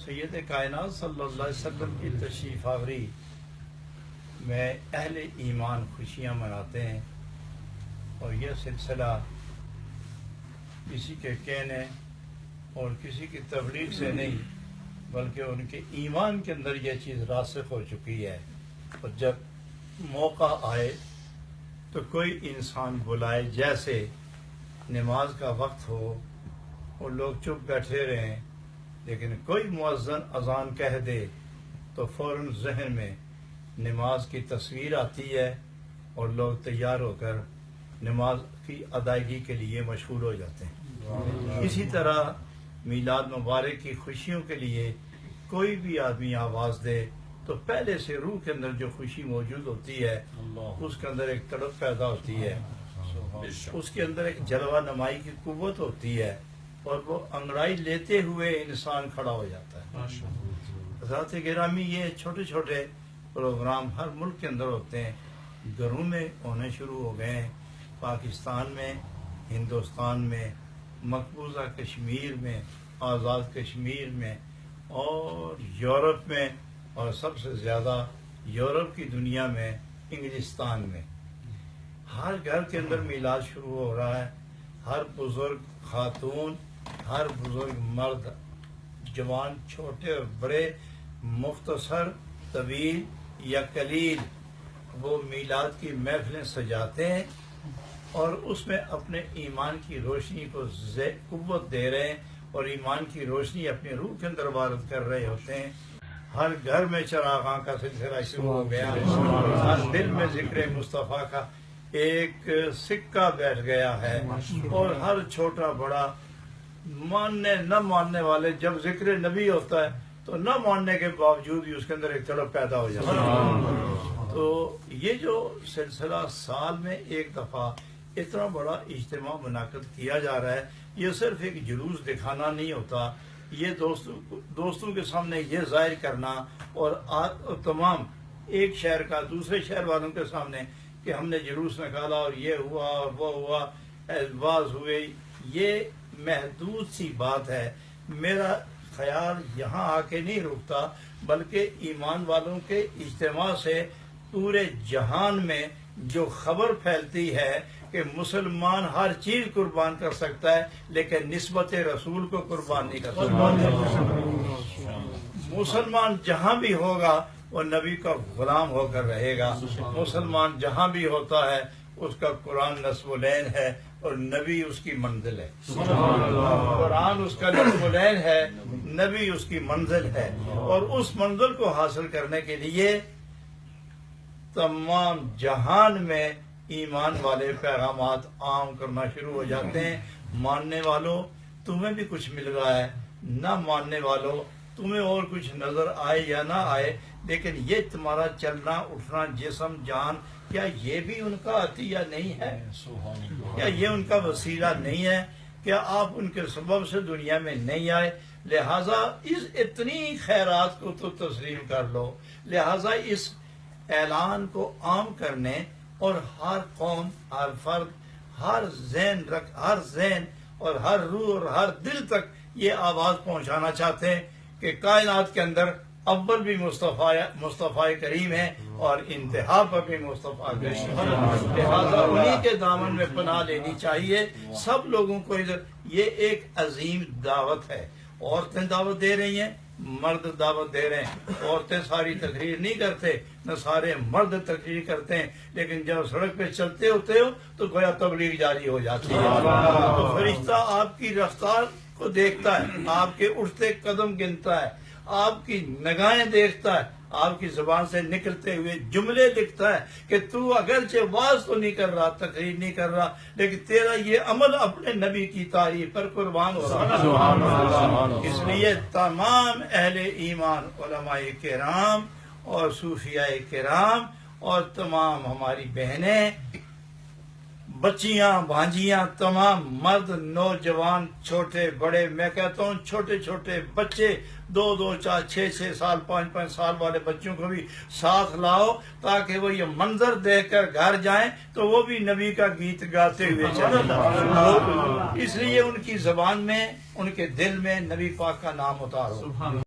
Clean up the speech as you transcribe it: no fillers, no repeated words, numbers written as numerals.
سید کائنات صلی اللہ علیہ وسلم کی تشریف آوری میں اہل ایمان خوشیاں مناتے ہیں، اور یہ سلسلہ کسی کے کہنے اور کسی کی تبلیغ سے نہیں بلکہ ان کے ایمان کے اندر یہ چیز راسخ ہو چکی ہے۔ اور جب موقع آئے تو کوئی انسان بلائے، جیسے نماز کا وقت ہو اور لوگ چپ بیٹھے رہیں، لیکن کوئی مؤذن اذان کہہ دے تو فوراً ذہن میں نماز کی تصویر آتی ہے اور لوگ تیار ہو کر نماز کی ادائیگی کے لیے مشغول ہو جاتے ہیں۔ اسی طرح میلاد مبارک کی خوشیوں کے لیے کوئی بھی آدمی آواز دے تو پہلے سے روح کے اندر جو خوشی موجود ہوتی ہے اس کے اندر ایک تڑپ پیدا ہوتی ہے، اس کے اندر ایک جلوہ نمائی کی قوت ہوتی ہے، اور وہ انگڑائی لیتے ہوئے انسان کھڑا ہو جاتا ہے۔ حضرات گرامی، یہ چھوٹے چھوٹے پروگرام ہر ملک کے اندر ہوتے ہیں، گھروں میں ہونے شروع ہو گئے ہیں، پاکستان میں، ہندوستان میں، مقبوضہ کشمیر میں، آزاد کشمیر میں، اور یورپ میں، اور سب سے زیادہ یورپ کی دنیا میں انگلستان میں۔ ہر گھر کے اندر میلاد شروع ہو رہا ہے، ہر بزرگ خاتون، ہر بزرگ مرد، جوان، چھوٹے اور بڑے، مختصر، طویل یا قلیل، وہ میلاد کی محفلیں سجاتے ہیں اور اس میں اپنے ایمان کی روشنی کو قوت دے رہے ہیں اور ایمان کی روشنی اپنی روح کے اندر وارد کر رہے ہوتے ہیں۔ ہر گھر میں چراغاں کا سلسلہ شروع ہو گیا، ہر دل میں ذکر مصطفیٰ کا ایک سکہ بیٹھ گیا ہے، اور ہر چھوٹا بڑا، ماننے نہ ماننے والے، جب ذکر نبی ہوتا ہے تو نہ ماننے کے باوجود بھی اس کے اندر ایک تڑپ پیدا ہو جاتا ہے۔ تو یہ جو سلسلہ سال میں ایک دفعہ اتنا بڑا اجتماع منعقد کیا جا رہا ہے، یہ صرف ایک جلوس دکھانا نہیں ہوتا، یہ دوستوں کے سامنے یہ ظاہر کرنا اور تمام ایک شہر کا دوسرے شہر والوں کے سامنے کہ ہم نے جلوس نکالا اور یہ ہوا اور وہ ہوا، اعزاز ہوئے، یہ محدود سی بات ہے۔ میرا خیال یہاں آ کے نہیں رکتا، بلکہ ایمان والوں کے اجتماع سے پورے جہان میں جو خبر پھیلتی ہے کہ مسلمان ہر چیز قربان کر سکتا ہے لیکن نسبت رسول کو قربان نہیں کر سکتا۔ مسلمان جہاں بھی ہوگا وہ نبی کا غلام ہو کر رہے گا، مسلمان جہاں بھی ہوتا ہے اس کا قرآن نصب العین ہے اور نبی اس کی منزل ہے۔ قرآن اس کا نصب العین ہے، نبی اس کی منزل ہے، اور اس منزل کو حاصل کرنے کے لیے تمام جہان میں ایمان والے پیغامات عام کرنا شروع ہو جاتے ہیں۔ ماننے والوں تمہیں بھی کچھ مل رہا ہے، نہ ماننے والوں تمہیں اور کچھ نظر آئے یا نہ آئے، لیکن یہ تمہارا چلنا اٹھنا جسم جان، کیا یہ بھی ان کا عطیہ نہیں ہے؟ کیا یہ ان کا وسیلہ نہیں ہے؟ کیا آپ ان کے سبب سے دنیا میں نہیں آئے؟ لہٰذا اس اتنی خیرات کو تو تسلیم کر لو، لہٰذا اس اعلان کو عام کرنے اور ہر قوم، ہر فرد، ہر ذہن اور ہر روح اور ہر دل تک یہ آواز پہنچانا چاہتے ہیں کہ کائنات کے اندر اول بھی مصطفیٰ کریم ہے اور انتہا پر بھی مصطفیٰ کریم ہے، لہٰذا انہی کے دامن میں پناہ لینی چاہیے سب لوگوں کو۔ یہ ایک عظیم دعوت ہے، عورتیں دعوت دے رہی ہیں، مرد دعوت دے رہے ہیں، عورتیں ساری تقریر نہیں کرتے، نہ سارے مرد تقریر کرتے ہیں، لیکن جب سڑک پہ چلتے ہوتے ہو تو گویا تبلیغ جاری ہو جاتی ہے۔ تو فرشتہ آپ کی رفتار کو دیکھتا ہے، آپ کے اٹھتے قدم گنتا ہے، آپ کی نگاہیں دیکھتا ہے، آپ کی زبان سے نکلتے ہوئے جملے لکھتا ہے کہ تو اگرچہ واز تو نہیں کر رہا، تقریر نہیں کر رہا، لیکن تیرا یہ عمل اپنے نبی کی تعریف پر قربان ہو رہا ہے۔ اس لیے تمام اہل ایمان، علماء کرام اور صوفیاء کرام اور تمام ہماری بہنیں، بچیاں، بھانجیاں، تمام مرد، نوجوان، چھوٹے بڑے، میں کہتا ہوں چھوٹے چھوٹے بچے، 2 4 6 سال 5 سال والے بچوں کو بھی ساتھ لاؤ تاکہ وہ یہ منظر دیکھ کر گھر جائیں تو وہ بھی نبی کا گیت گاتے ہوئے چلیں۔ اس لیے ان کی زبان میں، ان کے دل میں نبی پاک کا نام اتارو۔